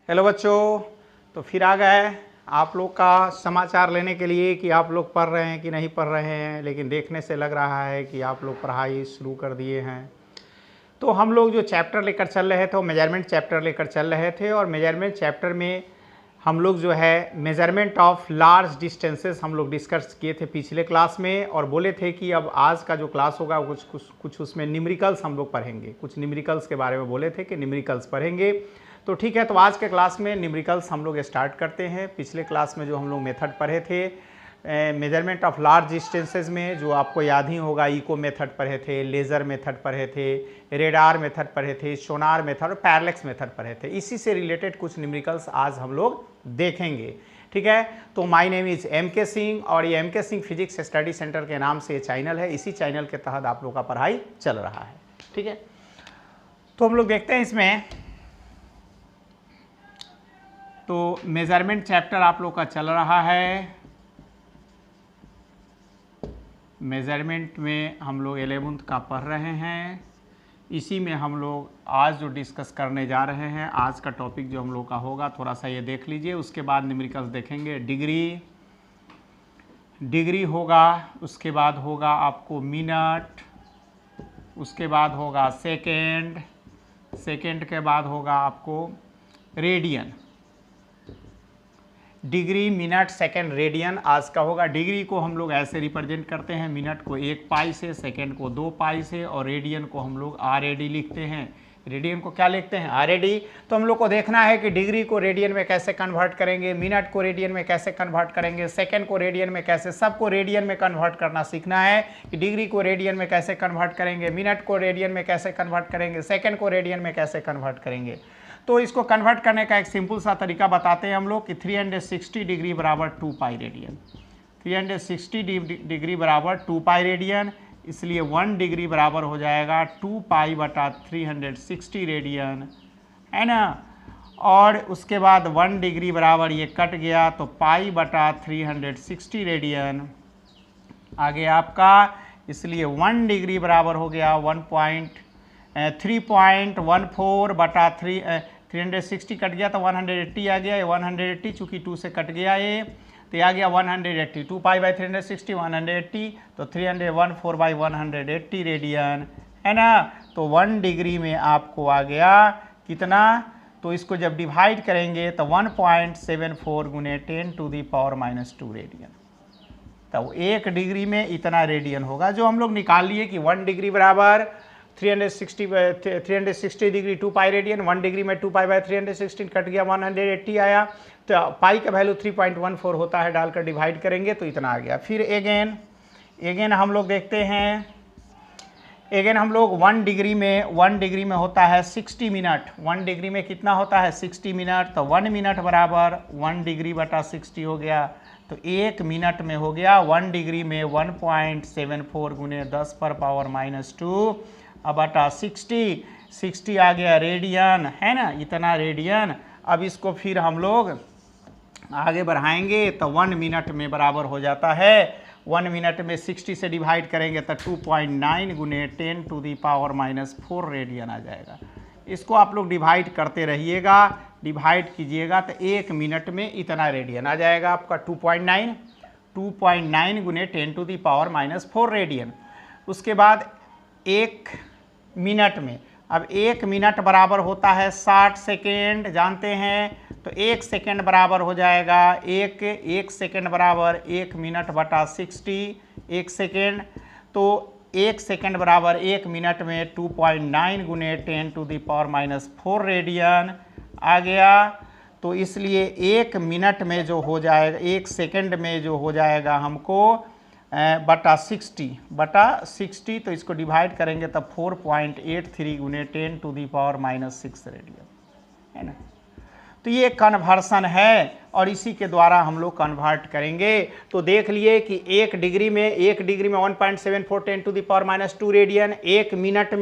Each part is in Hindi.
हेलो बच्चों, तो फिर आ गए आप लोग का समाचार लेने के लिए कि आप लोग पढ़ रहे हैं कि नहीं पढ़ रहे हैं। लेकिन देखने से लग रहा है कि आप लोग पढ़ाई शुरू कर दिए हैं। तो हम लोग जो चैप्टर लेकर चल रहे थे वो मेजरमेंट चैप्टर लेकर चल रहे थे, और मेजरमेंट चैप्टर में हम लोग जो है मेजरमेंट ऑफ लार्ज डिस्टेंसेस हम लोग डिस्कस किए थे पिछले क्लास में, और बोले थे कि अब आज का जो क्लास होगा कुछ उसमें न्यूमेरिकल्स हम लोग पढ़ेंगे। कुछ न्यूमेरिकल्स के बारे में बोले थे कि न्यूमेरिकल्स पढ़ेंगे। तो ठीक है, तो आज के क्लास में न्यूमेरिकल्स हम लोग स्टार्ट करते हैं। पिछले क्लास में जो हम लोग मेथड पढ़े थे मेजरमेंट ऑफ लार्ज डिस्टेंसेस में, जो आपको याद ही होगा, इको मेथड पढ़े थे, लेज़र मेथड पढ़े थे, रेडार मेथड पढ़े थे, सोनार मेथड और पैरेलैक्स मेथड पढ़े थे। इसी से रिलेटेड कुछ न्यूमेरिकल्स आज हम लोग देखेंगे। ठीक है, तो my name is MK Singh, और ये MK Singh physics study centre के नाम से ये चैनल है। इसी चैनल के तहत आप लोग का पढ़ाई चल रहा है। ठीक है, तो हम लोग देखते हैं इसमें। तो मेजरमेंट चैप्टर आप लोग का चल रहा है। मेजरमेंट में हम लोग 11th का पढ़ रहे हैं। इसी में हम लोग आज जो डिस्कस करने जा रहे हैं, आज का टॉपिक जो हम लोग का होगा, थोड़ा सा ये देख लीजिए। उसके बाद न्यूमेरिकल्स देखेंगे। डिग्री होगा, उसके बाद होगा आपको मिनट, उसके बाद होगा सेकेंड के बाद होगा आपको radian. Degree, minute, second, radian आज का होगा। डिग्री को हम लोग ऐसे रिप्रेजेंट करते हैं, मिनट को 1 पाई से, सेकेंड को 2 पाई से, और रेडियन को हम लोग RAD लिखते हैं। रेडियन को क्या लिखते हैं? RAD। तो हम लोग को देखना है कि डिग्री को रेडियन में कैसे कन्वर्ट करेंगे, मिनट को रेडियन में कैसे कन्वर्ट करेंगे, सेकेंड को रेडियन में कैसे, सबको रेडियन में कन्वर्ट करना सीखना है कि डिग्री को रेडियन में कैसे कन्वर्ट करेंगे, मिनट को रेडियन में कैसे कन्वर्ट करेंगे, सेकेंड को रेडियन में कैसे कन्वर्ट करेंगे। तो इसको कन्वर्ट करने का एक सिंपल सा तरीका बताते हैं हम लोग कि 360 डिग्री बराबर 2 पाई रेडियन। 360 डिग्री बराबर 2 पाई रेडियन, इसलिए 1 डिग्री बराबर हो जाएगा 2 पाई बटा 360 रेडियन, है ना। और उसके बाद 1 डिग्री बराबर ये कट गया तो पाई बटा 360 रेडियन आ गया आपका। इसलिए 1 डिग्री बराबर हो गया 3.14 बटा 360 कट गया तो 180 आ गया। 180 चूँकि 2 से कट गया ये, तो आ गया 180। 2 पाई बाई 360 180, तो 314 बाई 180 रेडियन, है ना। तो 1 डिग्री में आपको आ गया कितना, तो इसको जब डिवाइड करेंगे तो 1.74 गुने 10⁻⁻² रेडियन। तो 1 डिग्री में इतना रेडियन होगा, जो हम लोग निकाल लिए कि 1 डिग्री बराबर 360 डिग्री 2 पाई रेडियन। 1 डिग्री में 2 पाई बाई 360 कट गया, 180 आया। तो पाई का वैल्यू 3.14 होता है, डालकर डिवाइड करेंगे तो इतना आ गया। फिर एगेन हम लोग देखते हैं। एगेन हम लोग 1 डिग्री में होता है 60 मिनट। 1 डिग्री में कितना होता है? 60 मिनट। तो 1 मिनट बराबर 1 डिग्री बटा 60 हो गया। तो 1 मिनट में हो गया 1 डिग्री में 1.74 गुने 10⁻⁻² बटा 60 आ गया रेडियन, है ना, इतना रेडियन। अब इसको फिर हम लोग आगे बढ़ाएंगे तो 1 मिनट में बराबर हो जाता है। 1 मिनट में 60 से डिवाइड करेंगे तो 2.9 गुने 10⁻⁻4 रेडियन आ जाएगा। इसको आप लोग डिवाइड करते रहिएगा, डिवाइड कीजिएगा तो 1 मिनट में इतना रेडियन आ जाएगा आपका 2.9 गुने 10⁻⁻4 रेडियन। उसके बाद 1 मिनट में, अब 1 मिनट बराबर होता है 60 सेकेंड, जानते हैं। तो 1 सेकेंड बराबर हो जाएगा 1 सेकेंड बराबर 1 मिनट बटा 60, 1 सेकेंड। तो 1 सेकेंड बराबर 1 मिनट में 2.9 गुने 10⁻⁻4 रेडियन आ गया। तो इसलिए 1 मिनट में जो हो जाएगा, 1 सेकेंड में जो हो जाएगा हमको बटा 60, तो इसको डिवाइड करेंगे तब 4.83 गुने 10⁻⁻6 रेडियन, है ना। तो ये कन्वर्सन है, और इसी के द्वारा हम लोग कन्वर्ट करेंगे। तो देख लिए कि 1 डिग्री में 1.74 10⁻⁻² रेडियन, 1 मिनट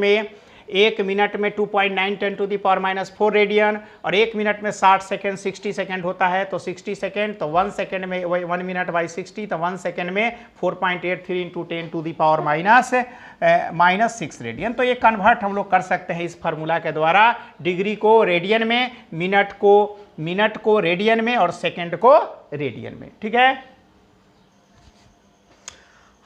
में 2.9 10⁻⁴ रेडियन, और 1 मिनट में 60 सेकेंड 60 सेकेंड होता है। तो 60 सेकेंड, तो 1 सेकेंड में 1 मिनट बाई 60, तो 1 सेकेंड में 4.83 इंटू 10⁻⁻6 रेडियन। तो ये कन्वर्ट हम लोग कर सकते हैं इस फार्मूला के द्वारा, डिग्री को रेडियन में, मिनट को मिनट को रेडियन में और सेकंड को रेडियन में, ठीक है।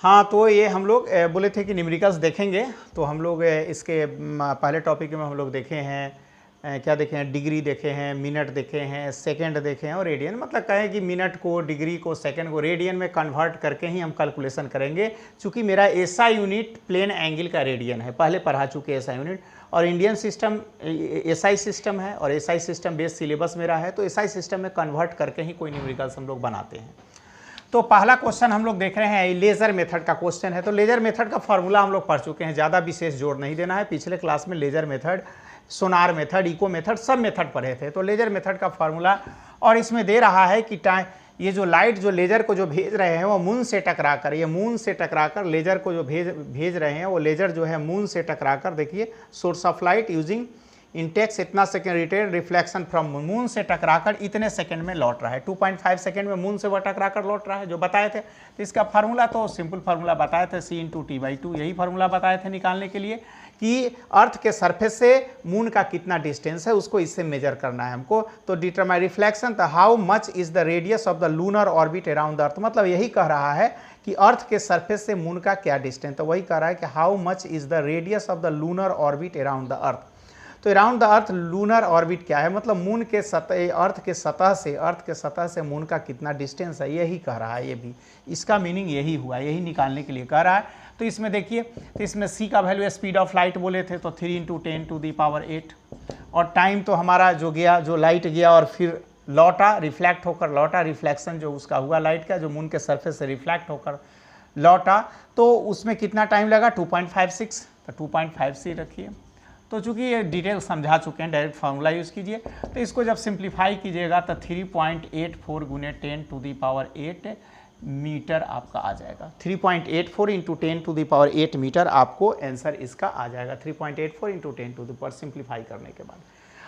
हाँ, तो ये हम लोग बोले थे कि न्यूमेरिकल्स देखेंगे, तो हम लोग इसके पहले टॉपिक में हम लोग देखे हैं, क्या देखे हैं, डिग्री देखे हैं, मिनट देखे हैं, सेकंड देखे हैं और रेडियन। मतलब कहें कि मिनट को, डिग्री को, सेकंड को रेडियन में कन्वर्ट करके ही हम कैलकुलेशन करेंगे। चूँकि मेरा एसआई यूनिट प्लेन एंगल का रेडियन है, पहले पढ़ा चुके एसआई यूनिट, और इंडियन सिस्टम एसआई सिस्टम है और एसआई सिस्टम बेस्ड सिलेबस मेरा है, तो एसआई सिस्टम में कन्वर्ट करके ही कोई न्यूमेरिकल्स हम लोग बनाते हैं। तो पहला क्वेश्चन हम लोग देख रहे हैं, लेज़र मेथड का क्वेश्चन है। तो लेज़र मेथड का फॉर्मूला हम लोग पढ़ चुके हैं, ज़्यादा विशेष जोड़ नहीं देना है। पिछले क्लास में लेज़र मेथड, सोनार मेथड, इको मेथड, सब मेथड पढ़े थे। तो लेज़र मेथड का फार्मूला, और इसमें दे रहा है कि ये जो लाइट जो लेज़र को जो भेज रहे हैं वो मून से टकरा कर, ये मून से टकरा कर लेज़र को जो भेज रहे हैं वो लेज़र जो है मून से टकरा कर, देखिए, source of light using index इतना second return reflection from moon, moon से टकराकर इतने सेकंड में लौट रहा है, 2.5 सेकंड में मून से वह टकराकर लौट रहा है, जो बताए थे। तो इसका फार्मूला तो सिंपल फार्मूला बताए थे, C/T/2, यही फार्मूला बताए थे निकालने के लिए कि अर्थ के सरफेस से मून का कितना डिस्टेंस है, उसको इससे मेजर करना है हमको। तो डिटरमाइन रिफ्लेक्शन, तो how much is the radius of the lunar orbit around the अर्थ, मतलब यही कह रहा है कि अर्थ के सरफेस से मून का क्या डिस्टेंस, तो वही कह रहा है कि how much is the radius of the lunar orbit around the earth. तो around the earth lunar orbit क्या है, मतलब मून के सतह, अर्थ के सतह से मून का कितना डिस्टेंस है, यही कह रहा है। ये भी इसका मीनिंग यही हुआ, यही निकालने के लिए कह रहा है। तो इसमें देखिए, तो इसमें c का वैल्यू स्पीड ऑफ लाइट बोले थे, तो 3 × 10⁸, और टाइम तो हमारा जो गया, जो लाइट गया और फिर लौटा, रिफ्लेक्ट होकर लौटा, रिफ्लेक्शन जो उसका हुआ लाइट का, जो मून के सरफेस से रिफ्लेक्ट होकर लौटा, तो उसमें कितना टाइम लगा, 2.56, तो 2.56 रखिए। तो चूँकि ये डिटेल समझा चुके हैं, डायरेक्ट फार्मूला यूज़ कीजिए। तो इसको जब सिंप्लीफाई कीजिएगा तो 3.84 × 10⁸ मीटर आपका आ जाएगा। 3.84 × 10⁸ मीटर आपको आंसर इसका आ जाएगा, 3.84 × 10⁻, सिंप्लीफाई करने के बाद।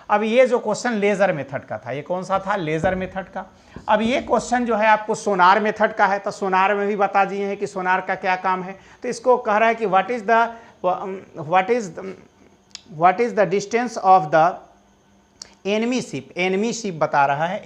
अब ये जो क्वेश्चन लेज़र मेथड का था, ये कौन सा था, लेज़र मेथड का। अब ये क्वेश्चन जो है आपको सोनार मेथड का है, तो सोनार में भी बता दिए हैं कि सोनार का क्या काम है। तो इसको कह रहा है कि what is the distance of the enemy ship, enemy ship बता रहा है,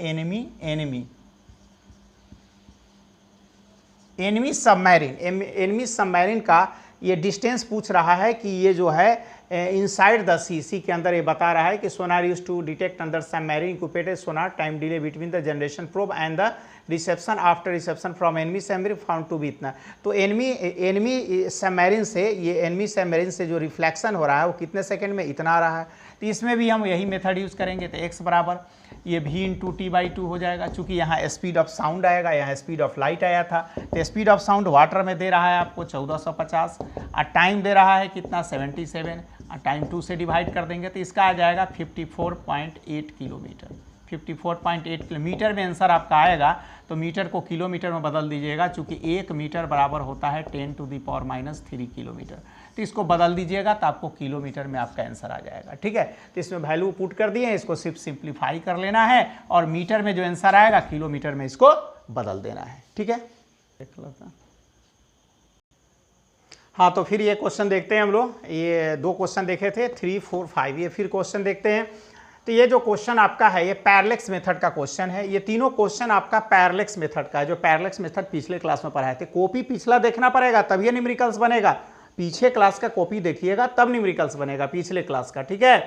एनिमी सबमरीन का ये डिस्टेंस पूछ रहा है कि ये जो है इनसाइड द सी के अंदर, ये बता रहा है कि sonar use to detect under submarine equipped sonar, time delay between the generation probe and the reception after reception from enemy submarine found to be इतना। तो एनिमी सबमरीन से, ये एनिमी सबमरीन से जो रिफ्लेक्शन हो रहा है वो कितने सेकंड में, इतना आ रहा है। तो इसमें भी हम यही मेथड यूज़ करेंगे। तो x बराबर ये v/t/2 हो जाएगा, चूँकि यहाँ स्पीड ऑफ साउंड आएगा, यहाँ स्पीड ऑफ लाइट आया था। तो स्पीड ऑफ साउंड वाटर में दे रहा है आपको 1450, और टाइम दे रहा है कितना, 77, और टाइम 2 से डिवाइड कर देंगे तो इसका आ जाएगा 54.8 किलोमीटर। 54.8 किलोमीटर में आंसर आपका आएगा। तो मीटर को किलोमीटर में बदल दीजिएगा, चूँकि 1 मीटर बराबर होता है 10⁻³ किलोमीटर। तो इसको बदल दीजिएगा तो आपको किलोमीटर में आपका आंसर आ जाएगा, ठीक है। तो इसमें वैल्यू पुट कर दिए, इसको सिर्फ सिंप्लीफाई कर लेना है, और मीटर में जो आंसर आएगा किलोमीटर में इसको बदल देना है, ठीक है। हाँ, तो फिर ये क्वेश्चन देखते हैं हम लोग। ये 2 क्वेश्चन देखे थे, 3, 4, 5, ये फिर क्वेश्चन देखते हैं। तो ये जो क्वेश्चन आपका है, ये पैरेलैक्स मेथड का क्वेश्चन है। ये तीनों क्वेश्चन आपका पैरेलैक्स मेथड का है, जो पैरेलैक्स मेथड पिछले क्लास में पढ़ाए थे। कॉपी पिछला देखना पड़ेगा, तब ये न्यूमेरिकल्स बनेगा। पीछे क्लास का कॉपी देखिएगा, तब न्यूमेरिकल्स बनेगा पिछले क्लास का, ठीक है।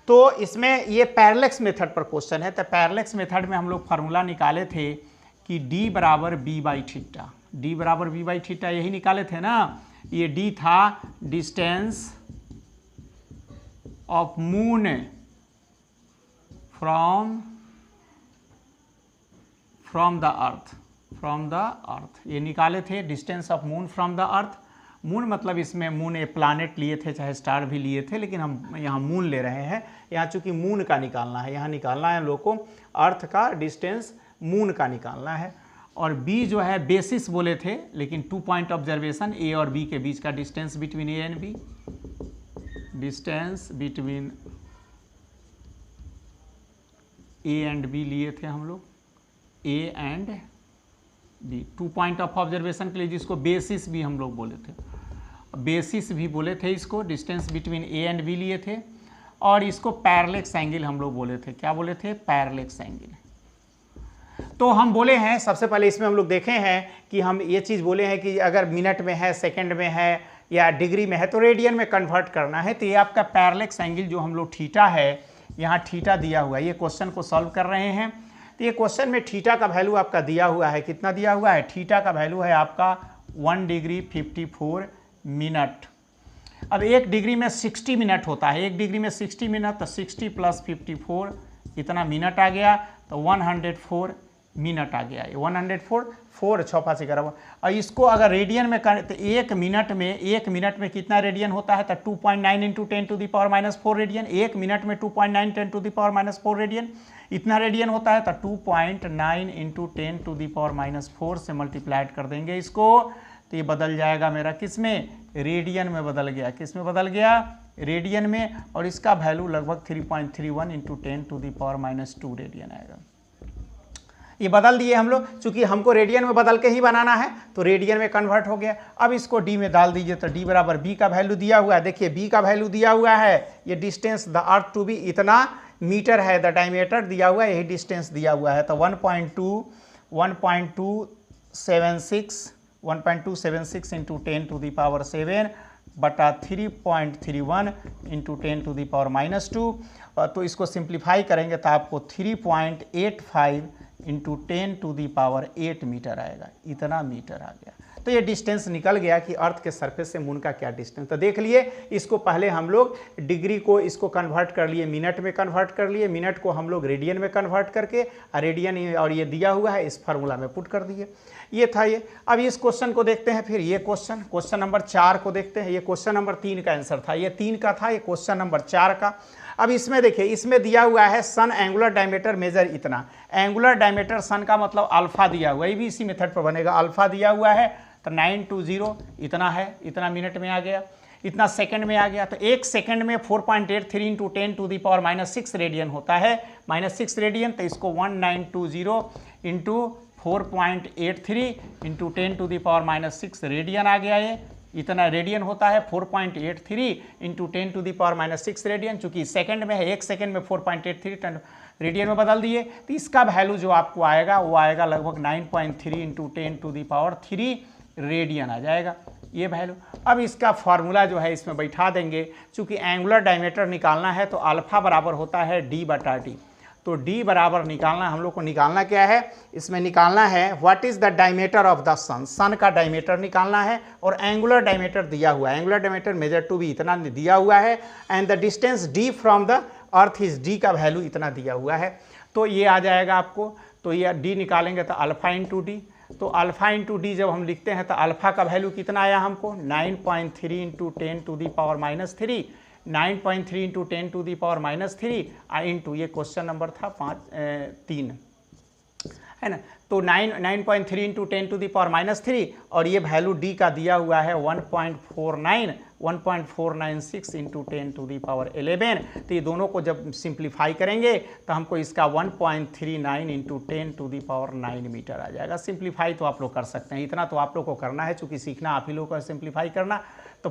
तो इसमें ये पैरेलैक्स मेथड पर क्वेश्चन है। तो पैरेलैक्स मेथड में हम लोग फार्मूला निकाले थे कि d बराबर b/θ, d बराबर b/θ यही निकाले थे ना। ये d था distance of moon from the earth, ये निकाले थे distance of moon from the earth. Moon मतलब इसमें मून, ए प्लानेट लिए थे, चाहे स्टार भी लिए थे, लेकिन हम यहाँ मून ले रहे हैं। यहाँ चूँकि मून का निकालना है, यहाँ निकालना है हम लोग को अर्थ का डिस्टेंस, मून का निकालना है। और बी जो है बेसिस बोले थे, लेकिन 2 पॉइंट ऑब्जर्वेशन, ए और बी के बीच का distance between A and B, distance between A and B लिए थे हम लोग, A and B, 2 point of observation के लिए, जिसको बेसिस भी हम लोग बोले थे, बेसिस भी बोले थे इसको, distance between A and B लिए थे। और इसको पैरेलक्स एंगल हम लोग बोले थे। क्या बोले थे? पैरेलक्स एंगल। तो हम बोले हैं सबसे पहले इसमें हम लोग देखे हैं कि हम ये चीज़ बोले हैं कि अगर मिनट में है, सेकंड में है या डिग्री में है तो रेडियन में कन्वर्ट करना है। तो ये आपका पैरेलक्स एंगल जो हम लोग थीटा है, यहाँ थीटा दिया हुआ है, ये क्वेश्चन को सॉल्व कर रहे हैं। तो ये क्वेश्चन में थीटा का वैल्यू आपका दिया हुआ है, कितना दिया हुआ है? थीटा का वैल्यू है आपका 1 डिग्री 54 मिनट। अब 1 डिग्री में 60 मिनट होता है, 1 डिग्री में 60 मिनट, तो 60 प्लस 54 इतना मिनट आ गया, तो 104 मिनट आ गया। 104 4 6 5 11। और इसको अगर रेडियन में करें तो 1 मिनट में कितना रेडियन होता है? तो 2.9 into 10 to the power minus 4 radian. 1 minute में 2.9 10 to the power minus 4 radian, इतना रेडियन होता है। तो 2.9 into 10 to the power minus 4 से मल्टीप्लाइड कर देंगे इसको, तो ये बदल जाएगा मेरा किस में? रेडियन में बदल गया। किस में बदल गया? रेडियन में। और इसका वैल्यू लगभग 3.31 into 10 to the power minus 2 radian आएगा। ये बदल दिए हम लोग, चूंकि हमको रेडियन में बदल के ही बनाना है तो रेडियन में कन्वर्ट हो गया। अब इसको डी में डाल दीजिए, तो डी बराबर बी का वैल्यू दिया हुआ है। देखिए बी का वैल्यू दिया हुआ है, ये distance the earth to be इतना मीटर है, द डायमीटर दिया हुआ है, यही डिस्टेंस दिया हुआ है। तो 1.276 इंटू 10 टू द पावर 7 बटा 3.31 into 10 to the power minus 2। तो इसको सिंप्लीफाई करेंगे तो आपको 3.85 into 10 to the power 8 metre आएगा। इतना मीटर आ गया। तो ये डिस्टेंस निकल गया कि अर्थ के सरफेस से मून का क्या डिस्टेंस। तो देख लिए, इसको पहले हम लोग डिग्री को इसको कन्वर्ट कर लिए, मिनट में कन्वर्ट कर लिए, मिनट को हम लोग रेडियन में कन्वर्ट करके रेडियन और ये दिया हुआ है इस फार्मूला में पुट कर दिए। ये था ये। अब इस क्वेश्चन को देखते हैं, फिर ये क्वेश्चन नंबर 4 को देखते हैं। ये क्वेश्चन नंबर 3 का आंसर था, ये 3 का था, ये क्वेश्चन नंबर 4 का। अब इसमें देखिए, इसमें दिया हुआ है सन एंगुलर डायमीटर मेजर इतना। एंगुलर डायमीटर सन का मतलब अल्फा दिया हुआ है, ये भी इसी मेथड पर बनेगा। अल्फा दिया हुआ है तो 920 इतना है, इतना मिनट में आ गया, इतना सेकंड में आ गया। तो 1 सेकंड में 4.83 into 10 to the power minus 6 radian होता है, माइनस 6 रेडियन। तो इसको 1920 into 4.83 into 10 to the power minus 6 radian आ गया। ये इतना रेडियन होता है, 4.83 into 10 to the power minus 6 radian. चूंकि सेकंड में है, 1 सेकंड में 4.83 रेडियन में बदल दिए, तो इसका वैल्यू जो आपको आएगा वो आएगा लगभग 9.3 into 10 to the power 3 radian आ जाएगा ये वैल्यू। अब इसका फार्मूला जो है इसमें बैठा देंगे। चूंकि एंगुलर डायमीटर निकालना है तो अल्फा बराबर होता है d बटा टी। तो d बराबर निकालना, हम लोग को निकालना क्या है? इसमें निकालना है what is the diameter of the sun. Sun का डायमीटर निकालना है और एंगुलर डायमीटर दिया हुआ है। एंगुलर डायमीटर मेजर टू भी इतना दिया हुआ है and the distance d from the earth is d का वैल्यू इतना दिया हुआ है। तो ये आ जाएगा आपको। तो ये d निकालेंगे तो अल्फा इंटू डी। तो अल्फा इंटू डी जब हम लिखते हैं तो अल्फा का वैल्यू कितना आया हमको? 9.3 into 10 to the power minus 3, 9.3 into 10 to the power minus 3 into ये क्वेश्चन नंबर था 3 है ना। तो 9.3 into 10 to the power minus 3 और ये वैल्यू डी का दिया हुआ है 1.496 इंटू 10 टू दी पावर 11। तो ये दोनों को जब सिंप्लीफाई करेंगे तो हमको इसका 1.39 into 10 to the power 9 metre आ जाएगा। सिंप्लीफाई तो आप लोग कर सकते हैं, इतना तो आप लोग को करना है, चूँकि सीखना आप ही लोग को सिंप्लीफाई करना। तो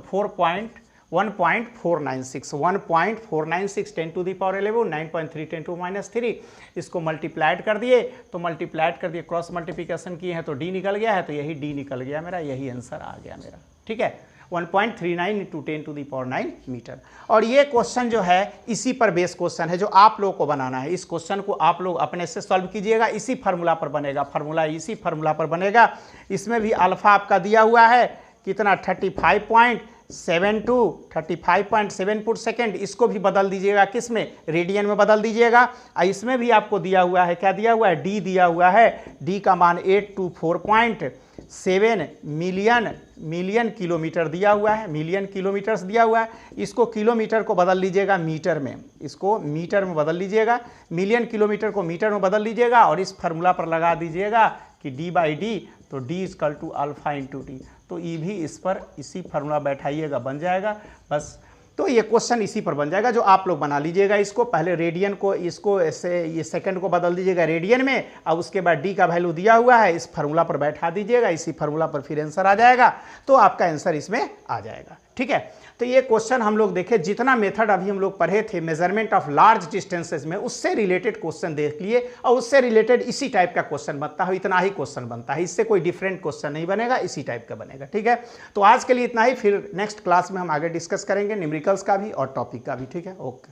1.496 10 to the power 11, 9.3 10 to minus 3, इसको मल्टीप्लाइड कर दिए। तो मल्टीप्लाइड कर दिए, क्रॉस मल्टीप्लिकेशन किए हैं तो डी निकल गया है। तो यही डी निकल गया मेरा, यही आंसर आ गया मेरा। ठीक है, 1.39 into 10 to the power 9 metre. और ये क्वेश्चन जो है इसी पर बेस क्वेश्चन है जो आप लोग को बनाना है। इस क्वेश्चन को आप लोग अपने से सॉल्व कीजिएगा, इसी फार्मूला पर बनेगा, फार्मूला इसी फार्मूला पर बनेगा। इसमें भी अल्फा आपका दिया हुआ है कितना? 35.7 फुट सेकेंड। इसको भी बदल दीजिएगा किस में? रेडियन में बदल दीजिएगा। इसमें भी आपको दिया हुआ है, क्या दिया हुआ है? डी दिया हुआ है। डी का मान 824.7 मिलियन किलोमीटर दिया हुआ है, मिलियन किलोमीटर्स दिया हुआ है। इसको किलोमीटर को बदल लीजिएगा मीटर में, इसको मीटर में बदल लीजिएगा, मिलियन किलोमीटर को मीटर में बदल लीजिएगा और इस फार्मूला पर लगा दीजिएगा कि डी बाई डी, तो D equal to alpha into T. तो ये भी इस पर इसी फार्मूला बैठाइएगा, बन जाएगा बस। तो ये क्वेश्चन इसी पर बन जाएगा जो आप लोग बना लीजिएगा। इसको पहले रेडियन को, इसको ऐसे ये सेकंड को बदल दीजिएगा रेडियन में। अब उसके बाद डी का वैल्यू दिया हुआ है, इस फार्मूला पर बैठा दीजिएगा, इसी फार्मूला पर फिर आंसर आ जाएगा। तो आपका आंसर इसमें आ जाएगा। ठीक है। तो ये क्वेश्चन हम लोग देखे, जितना मेथड अभी हम लोग पढ़े थे मेजरमेंट ऑफ लार्ज डिस्टेंसेस में, उससे रिलेटेड क्वेश्चन देख लिए और उससे रिलेटेड इसी टाइप का क्वेश्चन बनता है, इतना ही क्वेश्चन बनता है, इससे कोई डिफरेंट क्वेश्चन नहीं बनेगा, इसी टाइप का बनेगा। ठीक है, तो आज के लिए इतना ही, फिर नेक्स्ट क्लास में हम आगे डिस्कस करेंगे न्यूमेरिकल्स का भी और टॉपिक का भी। ठीक है, ओके।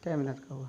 क्या मिनट का हुआ?